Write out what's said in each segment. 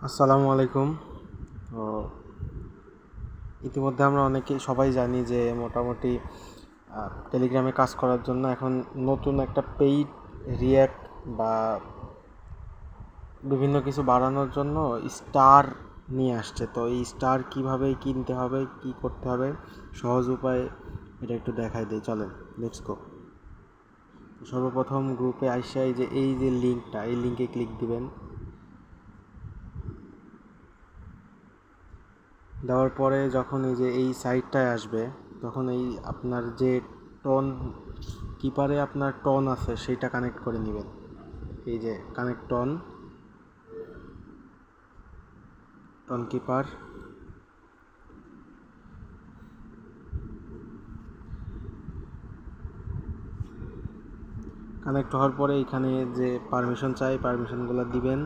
আসসালামু আলাইকুম। তো ইতিমধ্যে আমরা সবাই জানি যে মোটামুটি টেলিগ্রামে কাজ করার জন্য এখন নতুন একটা পেইড রিয়্যাক্ট বা বিভিন্ন কিছু বাড়ানোর জন্য স্টার নিয়ে আসছে। তো এই স্টার কীভাবে কিনতে হবে, কি করতে হবে, সহজ উপায় এটা একটু দেখাই দিই, চলেন লেটস গো। সর্বপ্রথম গ্রুপে আইসা এই যে লিঙ্কটা, এই লিঙ্কে ক্লিক দিবেন। দেওয়ার পরে যখন এই সাইটটায় আসবে, তখন এই আপনার যে টোন কিপারে আপনার টোন আছে সেইটা কানেক্ট করে নেবেন। এই যে কানেক্ট টোন কিপার, কানেক্ট হওয়ার পরে এখানে যে পারমিশন চাই পারমিশনগুলো দিবেন।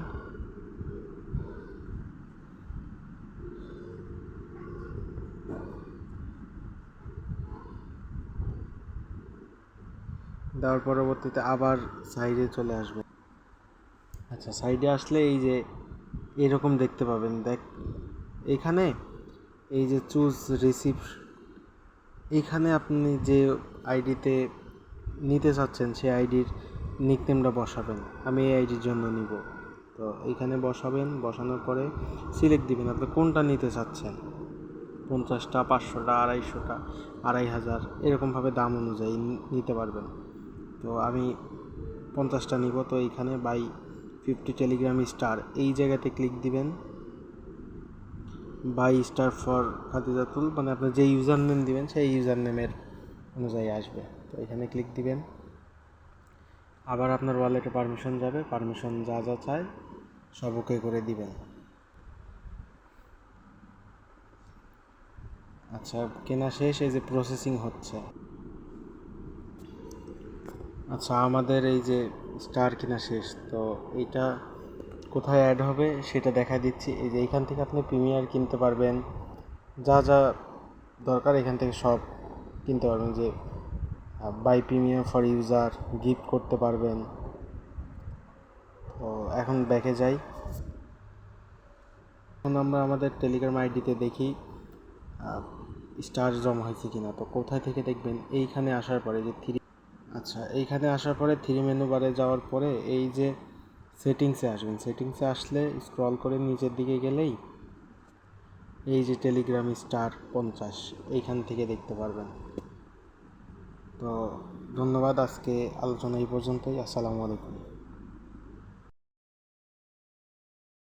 দেওয়ার পরবর্তীতে আবার সাইডে চলে আসবে। আচ্ছা, সাইডে আসলে এই যে এরকম দেখতে পাবেন। এইখানে এই যে চুজ রিসিভ, এইখানে আপনি যে আইডিতে নিতে চাচ্ছেন সেই আইডির নিকনেমটা বসাবেন। আমি এই আইডির জন্য নিব, তো এইখানে বসাবেন। বসানোর পরে সিলেক্ট দিবেন আপনি কোনটা নিতে চাচ্ছেন, 50টা, 500টা, 250টা, 2500, এরকমভাবে দাম অনুযায়ী নিতে পারবেন। তো আমি 50টা নিব। তো এইখানে বাই 50 টেলিগ্রাম স্টার এই জায়গাতে ক্লিক দিবেন। বাই স্টার ফর খাদিজাতুল, মানে আপনি যে ইউজার নেম দিবেন সেই ইউজার নেমের অনুযায়ী আসবে। তো এখানে ক্লিক দিবেন। আবার আপনার ওয়ালেটে পারমিশন যাবে, পারমিশন যা যা চায় সব ওকে করে দিবেন। আচ্ছা, কেনা শেষ, এই যে প্রসেসিং হচ্ছে। আচ্ছা, আমাদের এই যে স্টার কেনা শেষ। তো এইটা কোথায় অ্যাড হবে সেটা দেখা দিচ্ছি। এই যে এইখান থেকে আপনি প্রিমিয়ার কিনতে পারবেন, যা যা দরকার এখান থেকে সব কিনতে পারবেন। যে buy premium for user, gift করতে পারবেন। তো এখন ব্যাকে যাই। এখন আমরা আমাদের টেলিগ্রাম আইডিতে দেখি স্টার জমা হয়েছে কিনা। তো কোথায় থেকে দেখবেন, এইখানে আসার পরে যে আচ্ছা, এইখানে আসার পরে থ্রি মেনু বারে যাওয়ার পরে এই যে সেটিংসে আসবেন। সেটিংসে আসলে স্ক্রল করে নিচের দিকে গেলেই এই যে টেলিগ্রাম স্টার 50 এইখান থেকে দেখতে পারবেন। তো ধন্যবাদ, আজকে আলোচনা এই পর্যন্তই। আসসালামু আলাইকুম।